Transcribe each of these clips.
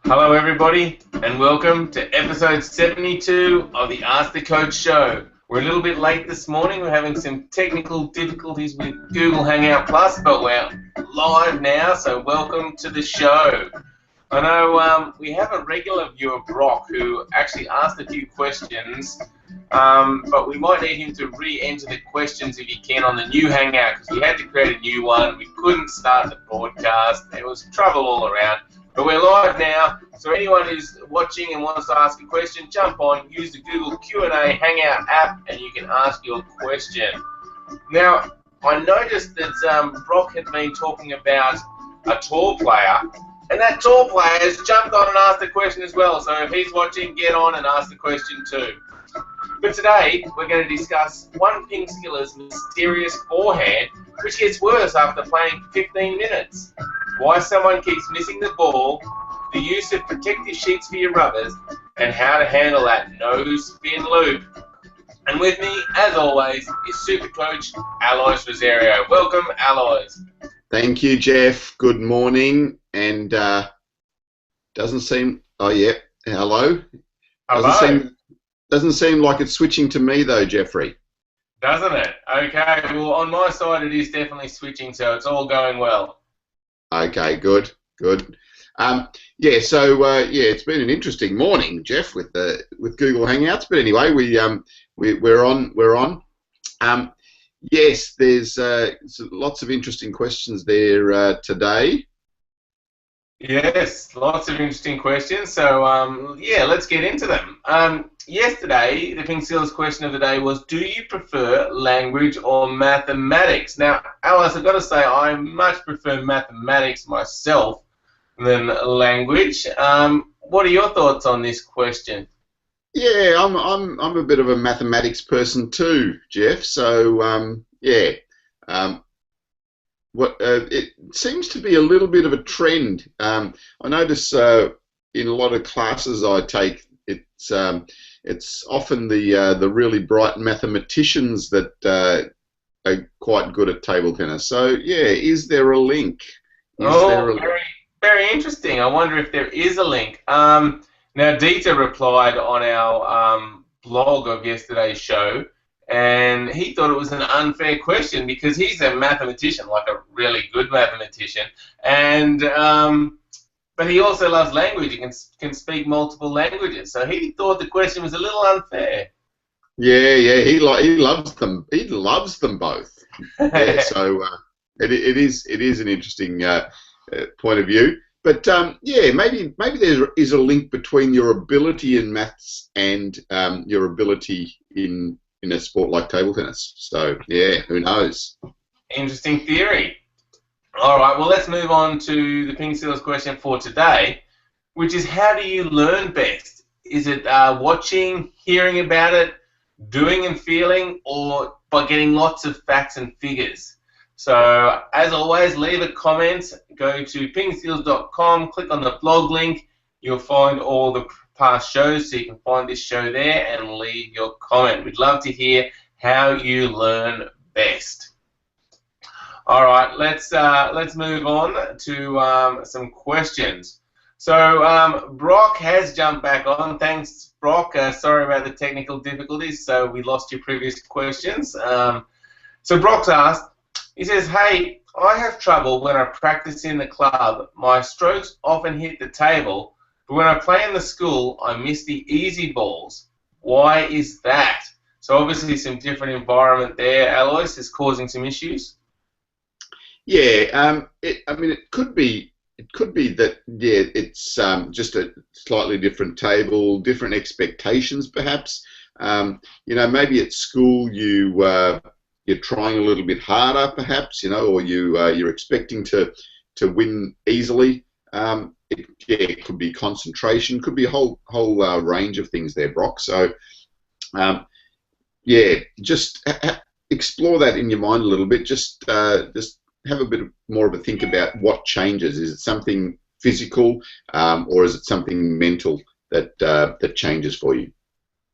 Hello everybody and welcome to episode 72 of the Ask the Coach show. We're a little bit late this morning. We're having some technical difficulties with Google Hangout Plus, but we're live now, so welcome to the show. I know we have a regular viewer, Brock, who actually asked a few questions, but we might need him to re-enter the questions if he can on the new Hangout, because we had to create a new one. We couldn't start the broadcast. There was trouble all around. But we're live now, so anyone who's watching and wants to ask a question, jump on, use the Google Q&A Hangout app, and you can ask your question. Now, I noticed that Brock had been talking about a tall player, and that tall player has jumped on and asked a question as well. So if he's watching, get on and ask the question too. But today, we're going to discuss one PingSkiller's mysterious forehand, which gets worse after playing for 15 minutes. Why someone keeps missing the ball, the use of protective sheets for your rubbers, and how to handle that no spin loop. And with me, as always, is Super Coach Alois Rosario. Welcome, Alois. Thank you, Jeff. Good morning. And doesn't seem. Oh yeah. Hello. Hello. Doesn't seem like it's switching to me though, Jeffrey. Doesn't it? Okay. Well, on my side, it is definitely switching, so it's all going well. Okay. Good. Yeah. So it's been an interesting morning, Jeff, with Google Hangouts. But anyway, we're on. Yes, there's lots of interesting questions there today. Yes, lots of interesting questions. So, let's get into them. Yesterday, the PingSkills question of the day was, do you prefer language or mathematics? Now, Alice, I've got to say, I much prefer mathematics myself than language. What are your thoughts on this question? Yeah, I'm a bit of a mathematics person too, Jeff. So it seems to be a little bit of a trend. I notice in a lot of classes I take, it's often the really bright mathematicians that are quite good at table tennis. So yeah, is there a link? Very, very interesting. I wonder if there is a link. Now, Dieter replied on our blog of yesterday's show, and he thought it was an unfair question because he's a mathematician, like a really good mathematician, and but he also loves language. He can speak multiple languages, so he thought the question was a little unfair. Yeah, he loves them. He loves them both. Yeah, so it is an interesting point of view. But maybe there is a link between your ability in maths and your ability in a sport like table tennis. So yeah, who knows? Interesting theory. All right, well, let's move on to the PingSkills question for today, which is, how do you learn best? Is it watching, hearing about it, doing and feeling, or by getting lots of facts and figures? So, as always, leave a comment. Go to pingskills.com, click on the blog link. You'll find all the past shows, so you can find this show there and leave your comment. We'd love to hear how you learn best. All right, let's move on to some questions. So Brock has jumped back on. Thanks, Brock. Sorry about the technical difficulties. So we lost your previous questions. So Brock's asked. He says, "Hey, I have trouble when I practice in the club. My strokes often hit the table, but when I play in the school, I miss the easy balls. Why is that?" So obviously some different environment there. Alois is causing some issues. Yeah, it could be that it's just a slightly different table, different expectations perhaps. Maybe at school you're trying a little bit harder perhaps, or you're expecting to win easily. It could be concentration, could be a whole range of things there, Brock. So just explore that in your mind a little bit. Just have a bit more of a think about what changes. Is it something physical, or is it something mental that changes for you?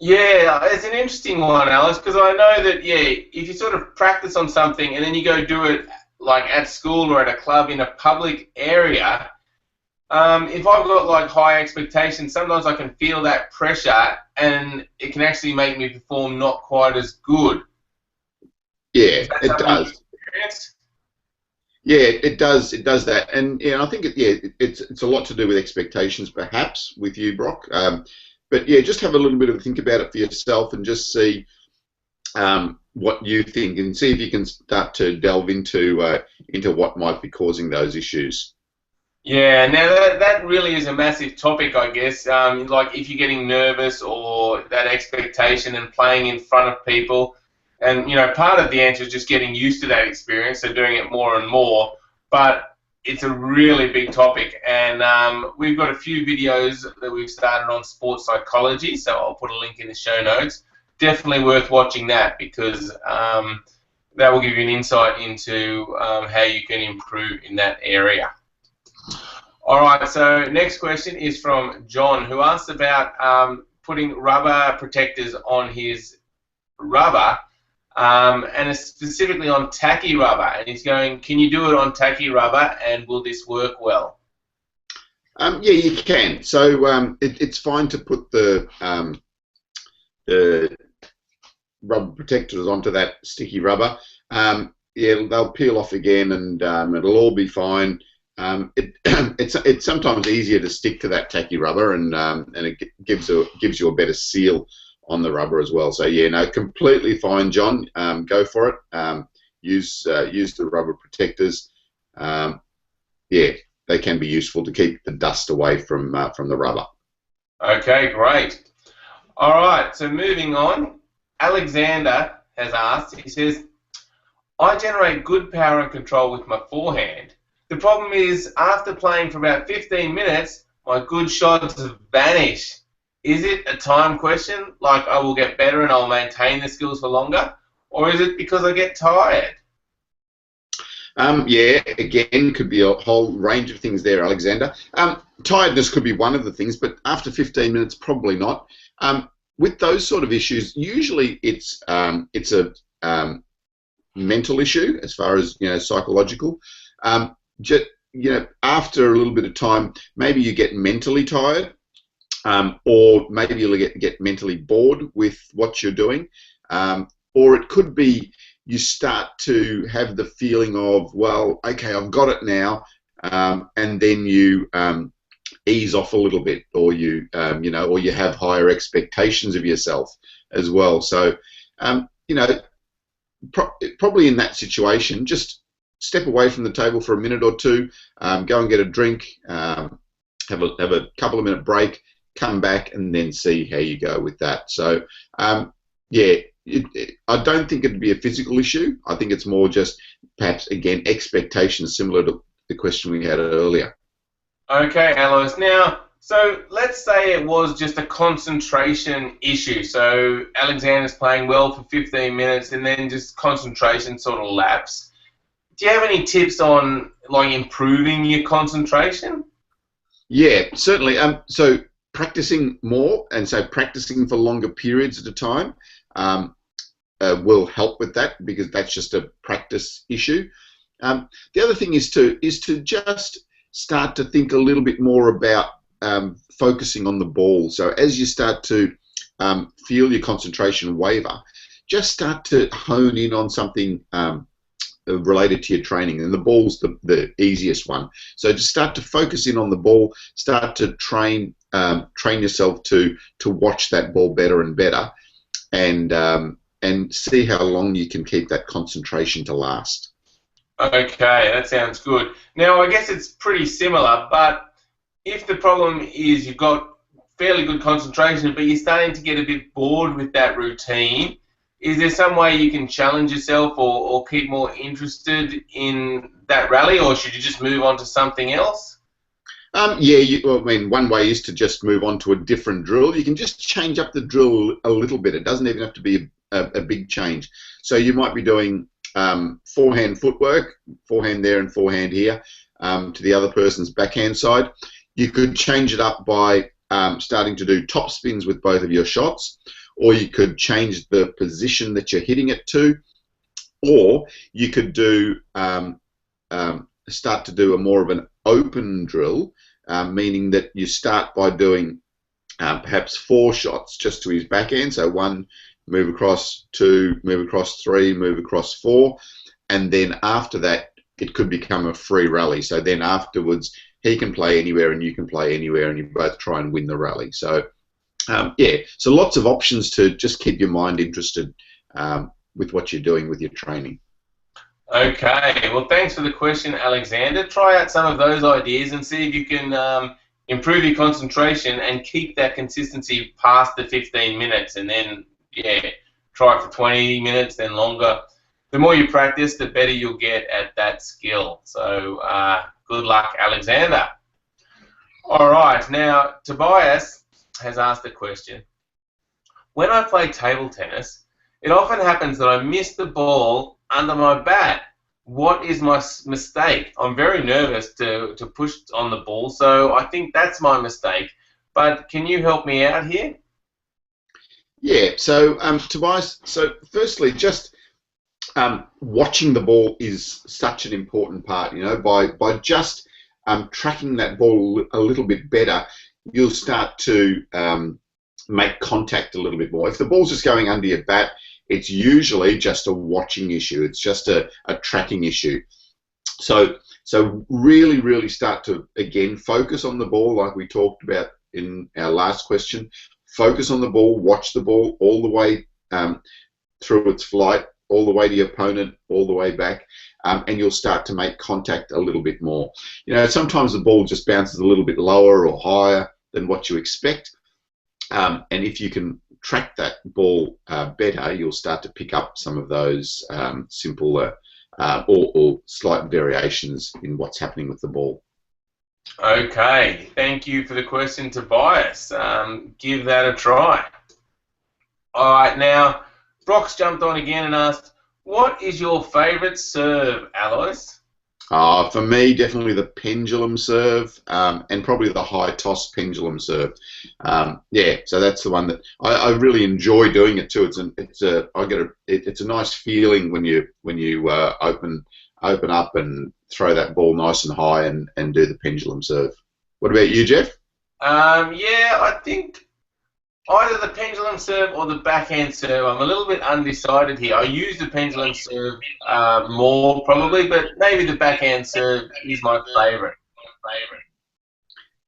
Yeah, it's an interesting one, Alice, because I know that, if you sort of practice on something and then you go do it like at school or at a club in a public area, If I've got like high expectations, sometimes I can feel that pressure, and it can actually make me perform not quite as good. Yeah, Is that it something you does. experience? Yeah, it does. It does that, and I think it's a lot to do with expectations, perhaps, with you, Brock. But yeah, just have a little bit of a think about it for yourself, and just see what you think, and see if you can start to delve into what might be causing those issues. Yeah, now that really is a massive topic, I guess. Like if you're getting nervous or that expectation and playing in front of people, and part of the answer is just getting used to that experience, so doing it more and more. But it's a really big topic, and we've got a few videos that we've started on sports psychology, so I'll put a link in the show notes. Definitely worth watching that because that will give you an insight into how you can improve in that area. All right, so next question is from John, who asked about putting rubber protectors on his rubber, and specifically on tacky rubber. And he's going, can you do it on tacky rubber, and will this work well? Yeah, you can. So it's fine to put the rubber protectors onto that sticky rubber. Yeah, they'll peel off again, and it'll all be fine. It's sometimes easier to stick to that tacky rubber, and it gives you a better seal on the rubber as well. So yeah, no, completely fine, John. Go for it. Use the rubber protectors. Yeah, they can be useful to keep the dust away from the rubber. Okay, great. All right, so moving on, Alexander has asked, he says, I generate good power and control with my forehand. The problem is, after playing for about 15 minutes, my good shots have vanished. Is it a time question, like I will get better and I'll maintain the skills for longer? Or is it because I get tired? Yeah, again, could be a whole range of things there, Alexander. Tiredness could be one of the things, but after 15 minutes, probably not. With those sort of issues, usually it's a mental issue as far as psychological. Just, after a little bit of time, maybe you get mentally tired, or maybe you'll get mentally bored with what you're doing, or it could be you start to have the feeling of, well, okay, I've got it now, and then you ease off a little bit, or or you have higher expectations of yourself as well. So, probably in that situation, just step away from the table for a minute or two, go and get a drink, have a couple of minute break, come back, and then see how you go with that. So, yeah, I don't think it'd be a physical issue. I think it's more just perhaps, again, expectations, similar to the question we had earlier. Okay, Alois. Now, so let's say it was just a concentration issue. So Alexander's playing well for 15 minutes and then just concentration sort of lapse. Do you have any tips on like improving your concentration? Yeah, certainly. So practicing more, and so practicing for longer periods at a time, will help with that, because that's just a practice issue. The other thing is to just start to think a little bit more about focusing on the ball. So as you start to feel your concentration waver, just start to hone in on something related to your training, and the ball's the easiest one. So just start to focus in on the ball, start to train yourself to watch that ball better and better, and see how long you can keep that concentration to last. Okay, that sounds good. Now, I guess it's pretty similar, but if the problem is you've got fairly good concentration, but you're starting to get a bit bored with that routine, is there some way you can challenge yourself or keep more interested in that rally, or should you just move on to something else? Yeah, well, I mean, one way is to just move on to a different drill. You can just change up the drill a little bit. It doesn't even have to be a big change. So you might be doing forehand footwork, forehand there and forehand here, to the other person's backhand side. You could change it up by starting to do top spins with both of your shots, or you could change the position that you're hitting it to, or you could do start to do a more of an open drill, meaning that you start by doing perhaps 4 shots just to his backhand. So 1, move across, 2, move across, 3, move across, 4, and then after that it could become a free rally. So then afterwards he can play anywhere and you can play anywhere, and you both try and win the rally. So yeah, so lots of options to just keep your mind interested with what you're doing with your training. Okay, well, thanks for the question, Alexander. Try out some of those ideas and see if you can improve your concentration and keep that consistency past the 15 minutes, and then, yeah, try it for 20 minutes, then longer. The more you practice, the better you'll get at that skill. So good luck, Alexander. All right, now Tobias has asked a question. When I play table tennis, it often happens that I miss the ball under my bat. What is my mistake? I'm very nervous to push on the ball, so I think that's my mistake. But can you help me out here? Yeah, so Tobias, so firstly, just watching the ball is such an important part. You know, by just tracking that ball a little bit better, you'll start to make contact a little bit more. If the ball's just going under your bat, it's usually just a watching issue. It's just a tracking issue. So really, really start to, again, focus on the ball like we talked about in our last question. Focus on the ball, watch the ball all the way through its flight, all the way to your opponent, all the way back, and you'll start to make contact a little bit more. You know, sometimes the ball just bounces a little bit lower or higher than what you expect, and if you can track that ball better, you'll start to pick up some of those simpler or slight variations in what's happening with the ball. Okay, thank you for the question, Tobias. Give that a try. All right, now Brock's jumped on again and asked, what is your favourite serve, Alois? For me, definitely the pendulum serve, and probably the high toss pendulum serve. Yeah, so that's the one that I really enjoy doing it too. It's a nice feeling when you open up and throw that ball nice and high and do the pendulum serve. What about you, Jeff? Yeah, I think either the pendulum serve or the backhand serve. I'm a little bit undecided here. I use the pendulum serve more probably, but maybe the backhand serve is my favourite.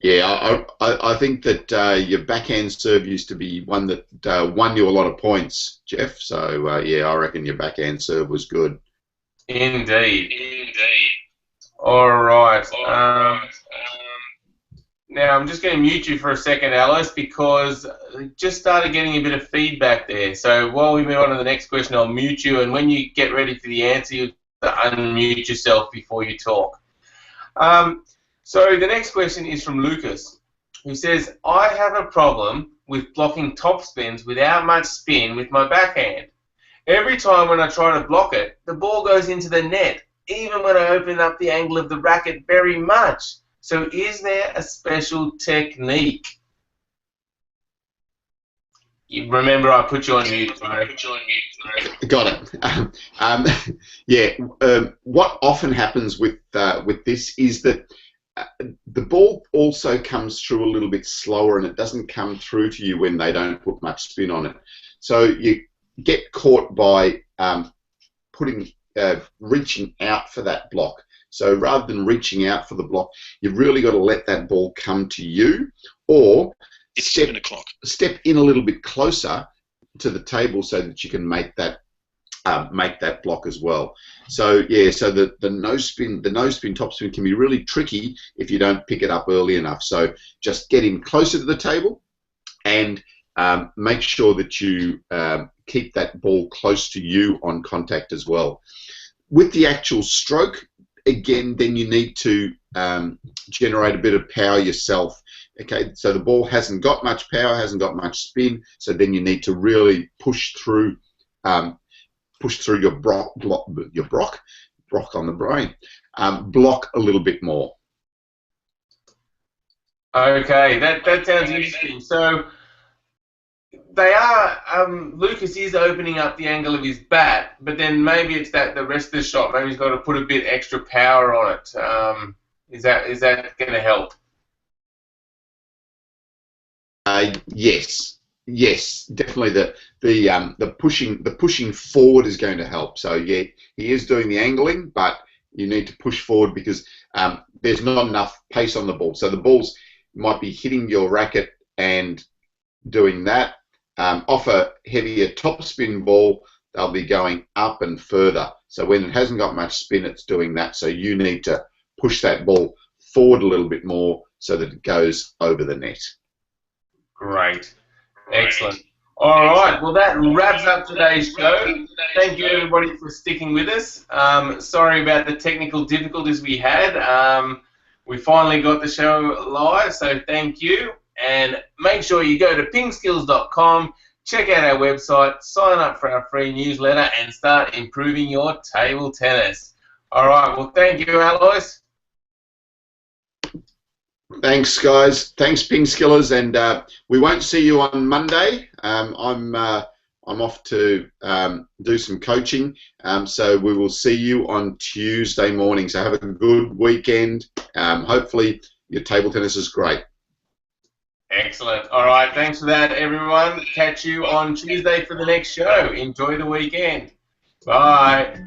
Yeah, I think that your backhand serve used to be one that won you a lot of points, Jeff. So yeah, I reckon your backhand serve was good. Indeed. All right. Now, I'm just going to mute you for a second, Alice, because I just started getting a bit of feedback there. So while we move on to the next question, I'll mute you, and when you get ready for the answer, you unmute yourself before you talk. So the next question is from Lucas, who says, I have a problem with blocking top spins without much spin with my backhand. Every time when I try to block it, the ball goes into the net, even when I open up the angle of the racket very much. So is there a special technique? Remember, I put you on mute. Got it. Yeah. What often happens with this is that the ball also comes through a little bit slower, and it doesn't come through to you when they don't put much spin on it. So you get caught by reaching out for that block. So rather than reaching out for the block, you've really got to let that ball come to you, or step in a little bit closer to the table so that you can make that block as well. So yeah, so the no spin top spin can be really tricky if you don't pick it up early enough. So just get in closer to the table and make sure that you keep that ball close to you on contact as well. With the actual stroke, again, then you need to generate a bit of power yourself. Okay, so the ball hasn't got much power, hasn't got much spin, so then you need to really push through your block on the brain, block a little bit more. Okay, that sounds interesting. So they are, Lucas is opening up the angle of his bat, but then maybe it's that the rest of the shot, maybe he's got to put a bit extra power on it. Is that going to help? Yes, yes, definitely. The pushing forward is going to help. So yeah, he is doing the angling, but you need to push forward because there's not enough pace on the ball. So the balls might be hitting your racket and doing that. Off a heavier topspin ball, they'll be going up and further. So when it hasn't got much spin, it's doing that. So you need to push that ball forward a little bit more so that it goes over the net. Great. Excellent. All right. Well, that wraps up today's show. Thank you, everybody, for sticking with us. Sorry about the technical difficulties we had. We finally got the show live, so thank you. And make sure you go to pingskills.com, check out our website, sign up for our free newsletter, and start improving your table tennis. All right. Well, thank you, Alois. Thanks, guys. Thanks, PingSkillers, and we won't see you on Monday. I'm off to do some coaching, so we will see you on Tuesday morning. So have a good weekend. Hopefully your table tennis is great. Excellent. All right. Thanks for that, everyone. Catch you on Tuesday for the next show. Enjoy the weekend. Bye.